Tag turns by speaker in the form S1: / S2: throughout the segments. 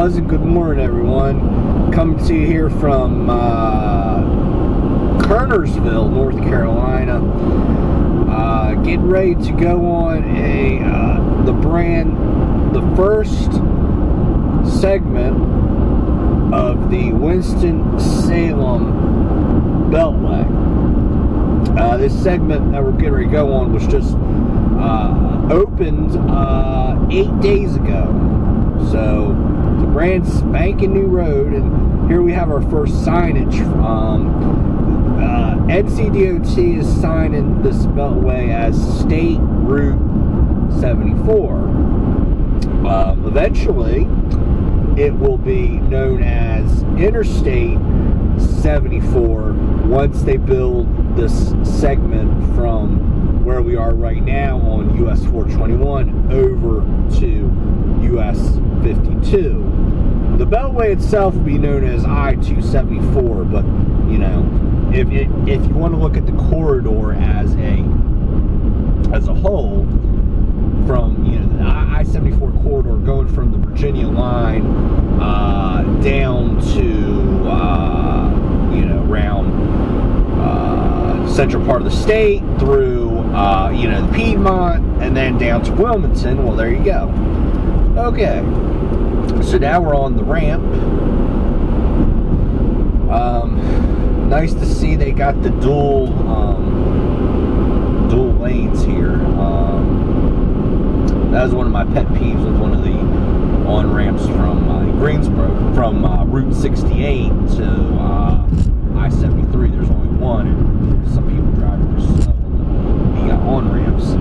S1: pleasant good morning, everyone. Coming to you here from Kernersville, North Carolina. Getting ready to go on the first segment of the Winston Salem Beltway. This segment that we're getting ready to go on was just opened 8 days ago. So it's a brand spanking new road, and here we have our first signage. NCDOT is signing this Beltway as State Route 74. Eventually, it will be known as Interstate 74 once they build this segment from where we are right now on US 421 over to US 52. The Beltway itself will be known as I-274, but you know, if you want to look at the corridor as a whole, from the I-74 corridor going from the Virginia line down to around central part of the state through the Piedmont and then down to Wilmington. Well, there you go. Okay, so now we're on the ramp. Nice to see they got the dual lanes here. That was one of my pet peeves with one of the on-ramps from Greensboro, from Route 68 to I-73. There's only one, and some people drivers the on-ramps.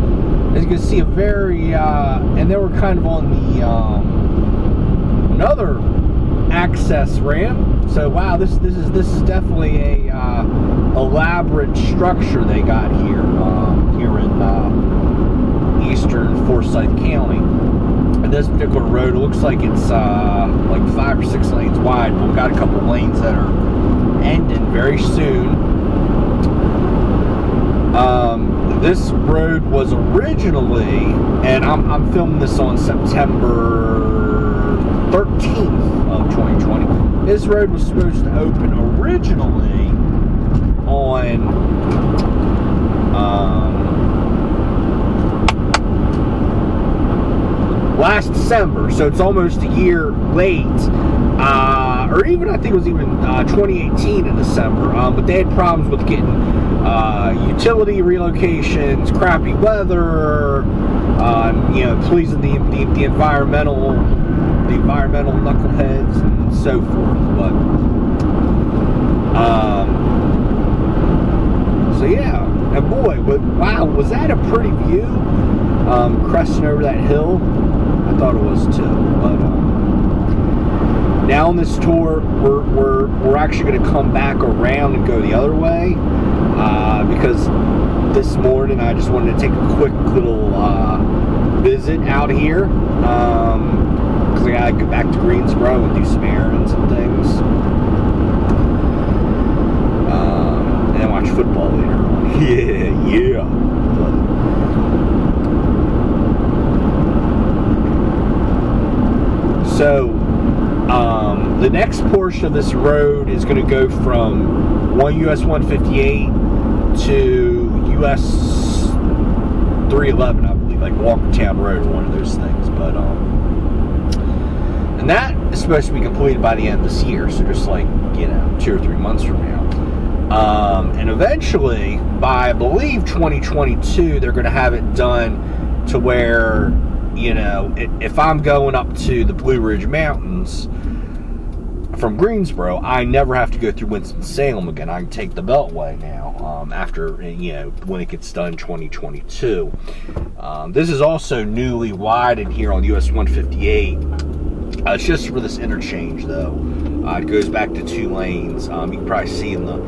S1: As you can see, and they were kind of on the another access ramp. So wow, this is definitely a elaborate structure they got here in eastern Forsyth County. And this particular road, it looks like it's like 5 or 6 lanes wide, but we've got a couple lanes that are ending very soon. This road was originally, and I'm filming this on September 13th of 2020. This road was supposed to open originally on last December, so it's almost a year late, or even I think it was even 2018 in December, but they had problems with getting utility relocations, crappy weather, pleasing the environmental knuckleheads and so forth. But so yeah, and boy, wow, was that a pretty view, cresting over that hill? I thought it was too. But now on this tour, we're actually going to come back around and go the other way, because this morning I just wanted to take a quick little visit out here, because I gotta go back to Greensboro and do some errands and things, and then watch football later on. yeah. So, the next portion of this road is going to go from US 158 to US 311, I believe, like Walkertown Road, one of those things. But and that is supposed to be completed by the end of this year, so just like 2 or 3 months from now. And eventually, by I believe 2022, they're going to have it done to where, if I'm going up to the Blue Ridge Mountains from Greensboro, I never have to go through Winston-Salem again. I can take the Beltway now, after, when it gets done in 2022. This is also newly widened here on US 158. It's just for this interchange, though. It goes back to 2 lanes. You can probably see in the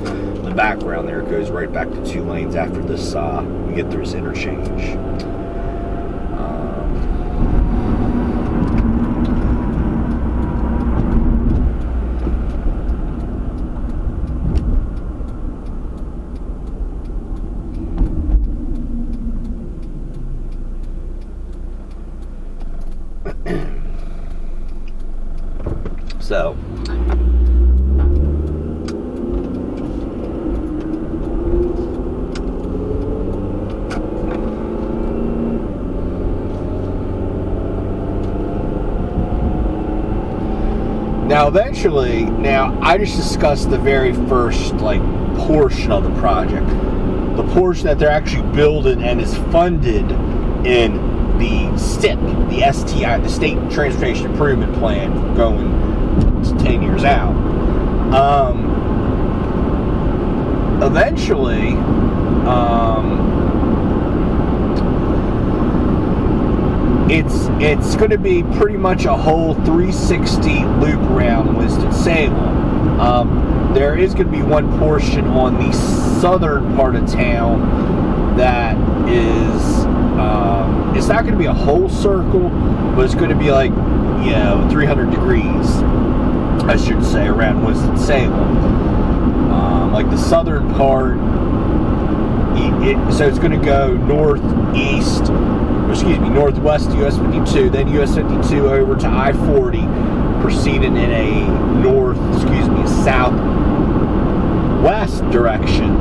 S1: background there, it goes right back to 2 lanes after this, we get through this interchange. So, now eventually, I just discussed the very first portion of the project, the portion that they're actually building and is funded in the STIP, the STI, the State Transportation Improvement Plan, going 10 years out. Eventually, it's going to be pretty much a whole 360 loop around Winston-Salem. There is going to be one portion on the southern part of town that is, it's not going to be a whole circle, but it's going to be 300 degrees, I should say, around Winston-Salem. Like the southern part, so it's going to go northwest US 52, then US 52 over to I-40, proceeding in a southwest direction.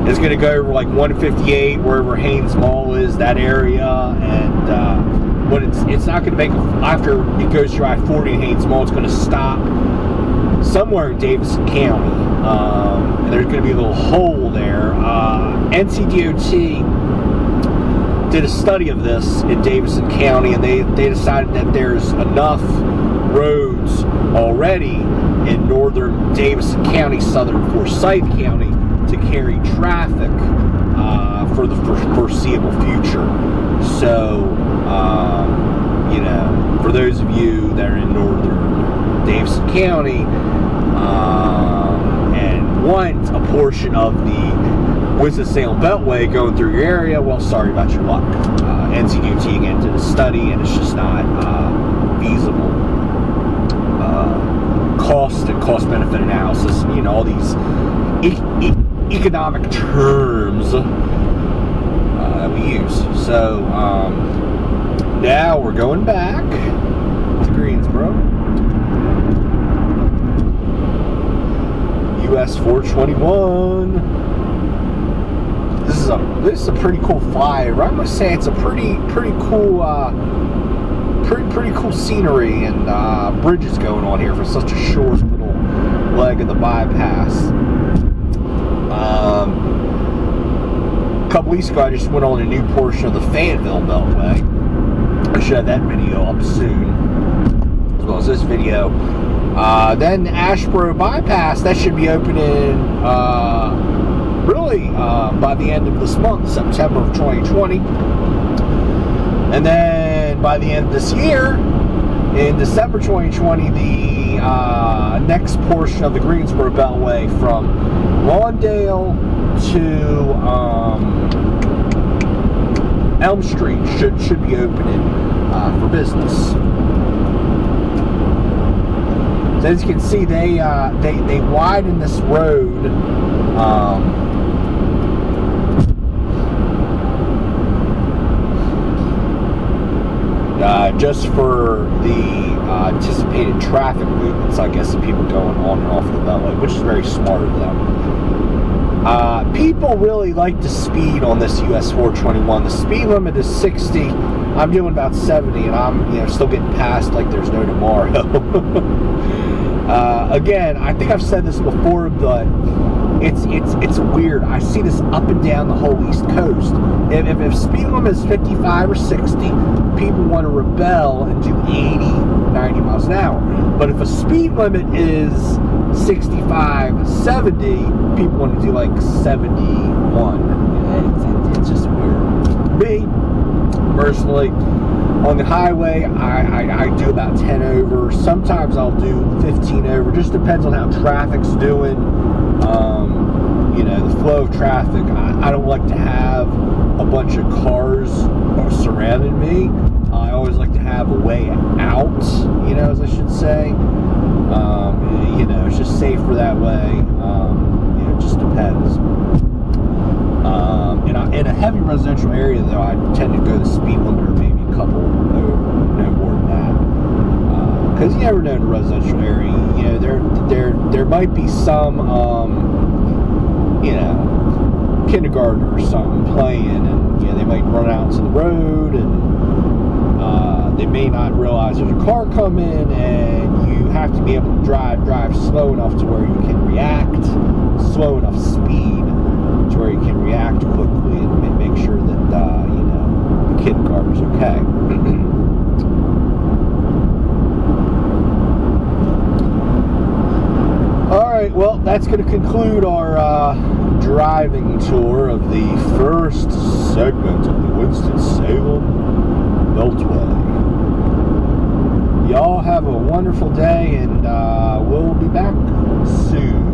S1: It's going to go over 158, wherever Haynes Mall is, that area, and when it's not going to make, after it goes through I-40 and Haynes Mall, it's going to stop somewhere in Davidson County, and there's going to be a little hole there. NCDOT did a study of this in Davidson County, and they decided that there's enough roads already in northern Davidson County, southern Forsyth County, to carry traffic for the foreseeable future. So, for those of you that are in northern Davidson County and want a portion of the Winston-Salem Beltway going through your area, well, sorry about your luck. NCDOT again did a study, and it's just not feasible. Cost and cost-benefit analysis, and all these economic terms that we use. So now we're going back to Greensboro. US 421. This is a pretty cool flyover. I must say it's a pretty cool pretty cool scenery and bridges going on here for such a short little leg of the bypass. A couple weeks ago, I just went on a new portion of the Fayetteville Beltway. I should have that video up soon, as well as this video. Then the Ashboro bypass, that should be opening really by the end of this month, September of 2020. And then by the end of this year, in December 2020, the next portion of the Greensboro Beltway from Lawndale to Elm Street should be opening for business. So as you can see, they widen this road just for the anticipated traffic movements, I guess, of people going on and off the Beltway, which is very smart of them. People really like to speed on this US 421. The speed limit is 60. I'm doing about 70, and I'm still getting past like there's no tomorrow. Again, I think I've said this before, but it's weird. I see this up and down the whole East Coast. If speed limit is 55 or 60, people want to rebel and do 80, 90 miles an hour. But if a speed limit is 65, 70, people want to do like 71. It's just weird. Me, personally, on the highway, I do about 10 over. Sometimes I'll do 15 over. Just depends on how traffic's doing. The flow of traffic. I don't like to have a bunch of cars surrounding me. I always like to have a way out, as I should say. It's just safer that way. It just depends. In a heavy residential area, though, I tend to go the speed limit or maybe a couple, no more than that. because you never know in a residential area. You know, there might be some, you know, kindergartner or something playing, and you know, they might run out to the road, and they may not realize there's a car coming, and you have to be able to drive slow enough to where you can react, slow enough speed to where you can react quickly and make sure that you know, the kindergartner's okay. Alright, well, that's going to conclude our driving tour of the first segment of the Winston-Salem Beltway. Y'all have a wonderful day, and we'll be back soon.